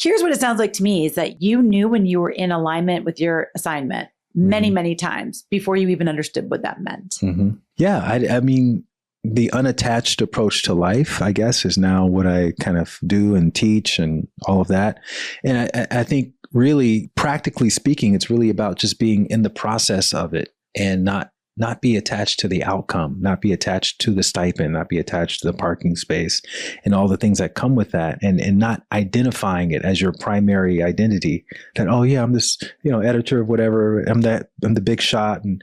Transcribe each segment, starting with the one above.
Here's what it sounds like to me is that you knew when you were in alignment with your assignment many, many times before you even understood what that meant. Yeah. I mean, the unattached approach to life, I guess, is now what I kind of do and teach and all of that. And I think really, practically speaking, it's really about just being in the process of it and not be attached to the outcome, not be attached to the stipend, not be attached to the parking space and all the things that come with that, and not identifying it as your primary identity that, oh yeah, I'm this, editor of whatever, I'm the big shot. And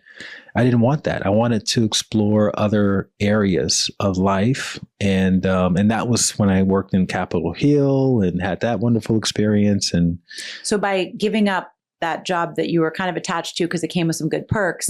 I didn't want that. I wanted to explore other areas of life. And that was when I worked in Capitol Hill and had that wonderful experience. And so by giving up that job that you were kind of attached to because it came with some good perks,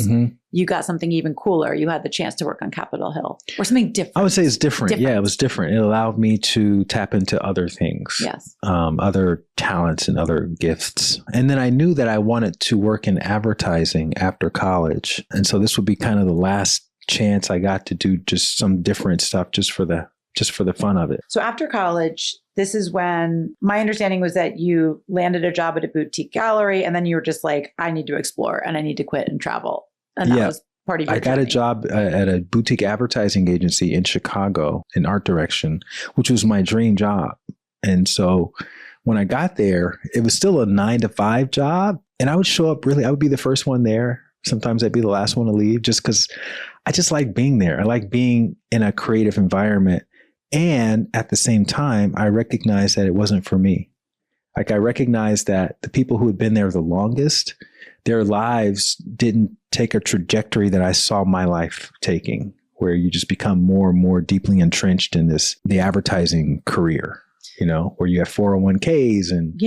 you got something even cooler. You had the chance to work on Capitol Hill or something different. I would say it's different. Yeah, it was different. It allowed me to tap into other things, yes, other talents and other gifts. And then I knew that I wanted to work in advertising after college. And so this would be kind of the last chance I got to do just some different stuff just for the fun of it. So after college, this is when my understanding was that you landed a job at a boutique gallery and then you were just like, I need to explore and I need to quit and travel. And that was part of your got a job at a boutique advertising agency in Chicago in art direction, which was my dream job. And so when I got there, it was still a 9-to-5 job. And I would show up I would be the first one there. Sometimes I'd be the last one to leave just because I just like being there. I like being in a creative environment. And at the same time, I recognized that it wasn't for me. Like I recognized that the people who had been there the longest, their lives didn't take a trajectory that I saw my life taking, where you just become more and more deeply entrenched in the advertising career, where you have 401ks and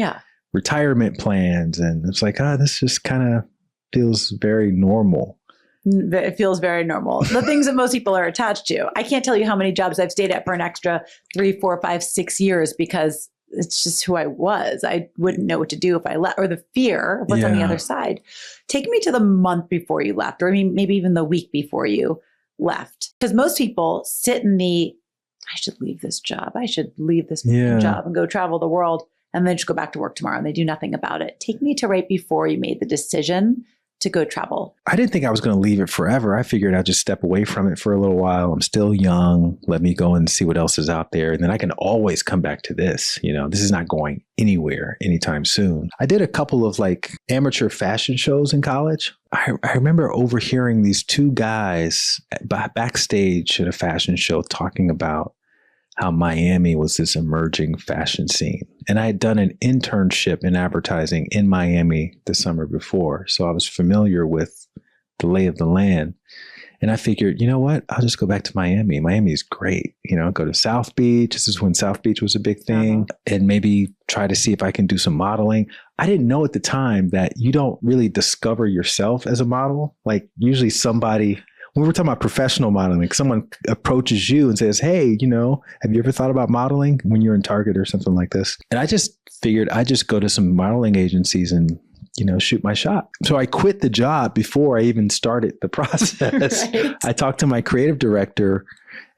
retirement plans. And it's like, this just kind of feels very normal. It feels very normal. The things that most people are attached to. I can't tell you how many jobs I've stayed at for an extra 3, 4, 5, 6 years because it's just who I was. I wouldn't know what to do if I left, or the fear of what's on the other side. Take me to the month before you left, or maybe even the week before you left. Because most people sit in I should leave this job. I should leave this job and go travel the world and then just go back to work tomorrow and they do nothing about it. Take me to right before you made the decision to go travel. I didn't think I was going to leave it forever. I figured I'd just step away from it for a little while. I'm still young. Let me go and see what else is out there. And then I can always come back to this. This is not going anywhere anytime soon. I did a couple of amateur fashion shows in college. I remember overhearing these two guys backstage at a fashion show talking about how Miami was this emerging fashion scene. And I had done an internship in advertising in Miami the summer before. So I was familiar with the lay of the land. And I figured, you know what? I'll just go back to Miami. Miami is great. Go to South Beach. This is when South Beach was a big thing. And maybe try to see if I can do some modeling. I didn't know at the time that you don't really discover yourself as a model. Usually when we're talking about professional modeling, someone approaches you and says, hey, have you ever thought about modeling when you're in Target or something like this? And I just figured I'd just go to some modeling agencies and, shoot my shot. So I quit the job before I even started the process. Right. I talked to my creative director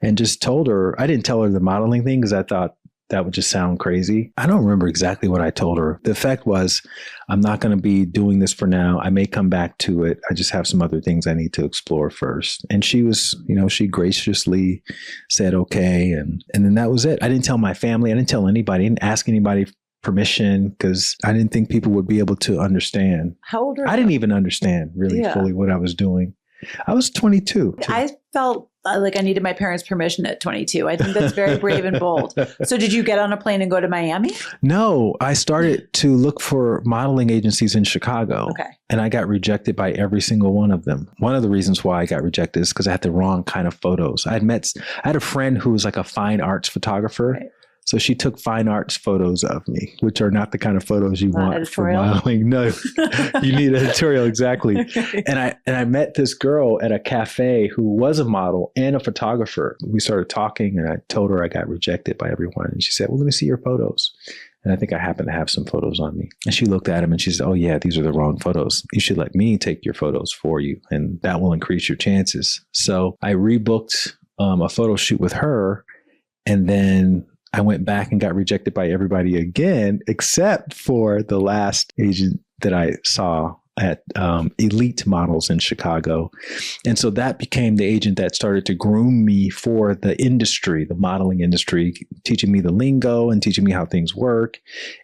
and just told her, I didn't tell her the modeling thing because I thought that would just sound crazy. I don't remember exactly what I told her. The effect was, I'm not going to be doing this for now. I may come back to it. I just have some other things I need to explore first. And she was, she graciously said, okay. And then that was it. I didn't tell my family. I didn't tell anybody. I didn't ask anybody permission because I didn't think people would be able to understand. How old are you? I didn't even understand really fully what I was doing. I was 22. I felt like I needed my parents' permission at 22. I think that's very brave and bold. So did you get on a plane and go to Miami? No, I started to look for modeling agencies in Chicago. Okay. And I got rejected by every single one of them. One of the reasons why I got rejected is because I had the wrong kind of photos. I had a friend who was like a fine arts photographer. Right. So she took fine arts photos of me, which are not the kind of photos you want for modeling. No, you need editorial. Exactly. And I met this girl at a cafe who was a model and a photographer. We started talking and I told her I got rejected by everyone. And she said, well, let me see your photos. And I think I happen to have some photos on me. And she looked at them and she said, oh yeah, these are the wrong photos. You should let me take your photos for you. And that will increase your chances. So I rebooked a photo shoot with her. And then I went back and got rejected by everybody again, except for the last agent that I saw at Elite Models in Chicago. And so that became the agent that started to groom me for the industry, the modeling industry, teaching me the lingo and teaching me how things work.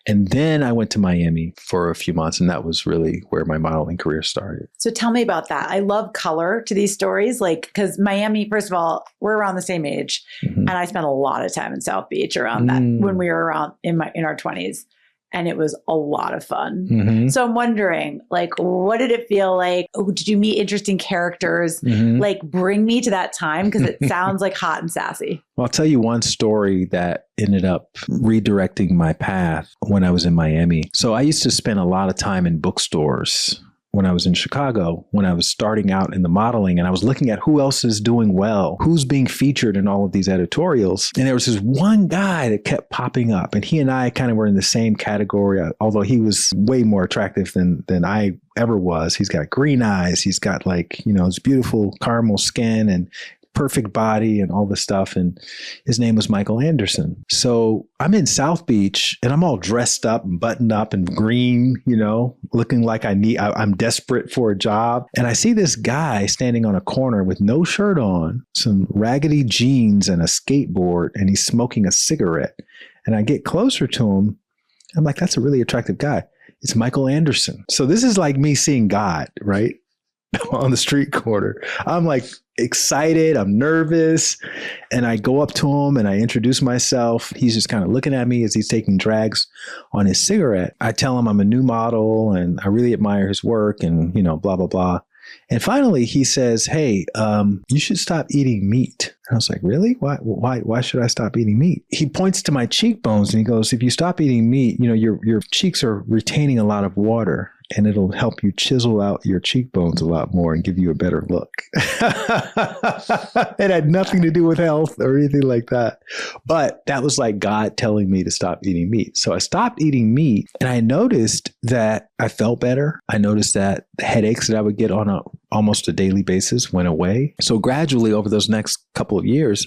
And then I went to Miami for a few months, and that was really where my modeling career started. So tell me about that. I love color to these stories, like, because Miami, first of all, we're around the same age. And I spent a lot of time in South Beach around that when we were around in our 20s. And it was a lot of fun. So I'm wondering, like, what did it feel like? Oh, did you meet interesting characters? Like, bring me to that time, because it sounds like hot and sassy. Well, I'll tell you one story that ended up redirecting my path when I was in Miami. So I used to spend a lot of time in bookstores when I was in Chicago, when I was starting out in the modeling, and I was looking at who else is doing well, who's being featured in all of these editorials. And there was this one guy that kept popping up, and he and I kind of were in the same category, although he was way more attractive than I ever was. He's got green eyes. He's got, like, you know, his beautiful caramel skin and perfect body and all this stuff. And his name was Michael Anderson. So I'm in South Beach and I'm all dressed up and buttoned up and green, you know, looking like I'm desperate for a job. And I see this guy standing on a corner with no shirt on, some raggedy jeans and a skateboard, and he's smoking a cigarette. And I get closer to him. I'm like, that's a really attractive guy. It's Michael Anderson. So this is like me seeing God, right? On the street corner. I'm like excited. I'm nervous. And I go up to him and I introduce myself. He's just kind of looking at me as he's taking drags on his cigarette. I tell him I'm a new model and I really admire his work and, you know, blah, blah, blah. And finally he says, hey, you should stop eating meat. And I was like, really? Why should I stop eating meat? He points to my cheekbones and he goes, if you stop eating meat, you know, your cheeks are retaining a lot of water, and it'll help you chisel out your cheekbones a lot more and give you a better look. It had nothing to do with health or anything like that. But that was like God telling me to stop eating meat. So I stopped eating meat, and I noticed that I felt better. I noticed that the headaches that I would get on almost a daily basis went away. So gradually over those next couple of years,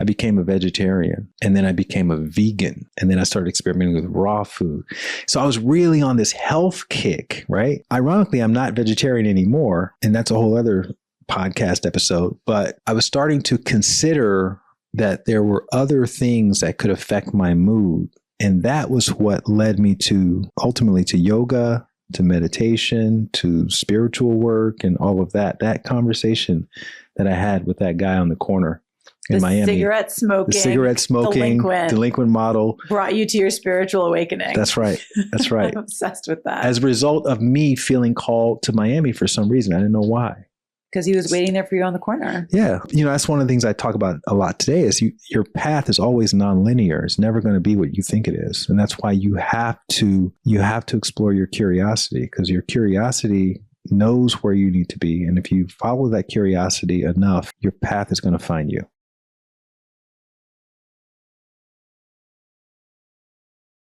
I became a vegetarian, and then I became a vegan, and then I started experimenting with raw food. So I was really on this health kick, right? Ironically, I'm not vegetarian anymore, and that's a whole other podcast episode, but I was starting to consider that there were other things that could affect my mood. And that was what led me to ultimately to yoga, to meditation, to spiritual work, and all of that. That conversation that I had with that guy on the corner in Miami. The cigarette smoking, delinquent model brought you to your spiritual awakening. That's right. That's right. I'm obsessed with that. As a result of me feeling called to Miami for some reason. I didn't know why. Because he was waiting there for you on the corner. Yeah. You know, that's one of the things I talk about a lot today is your path is always nonlinear. It's never going to be what you think it is. And that's why you have to explore your curiosity, because your curiosity knows where you need to be. And if you follow that curiosity enough, your path is going to find you.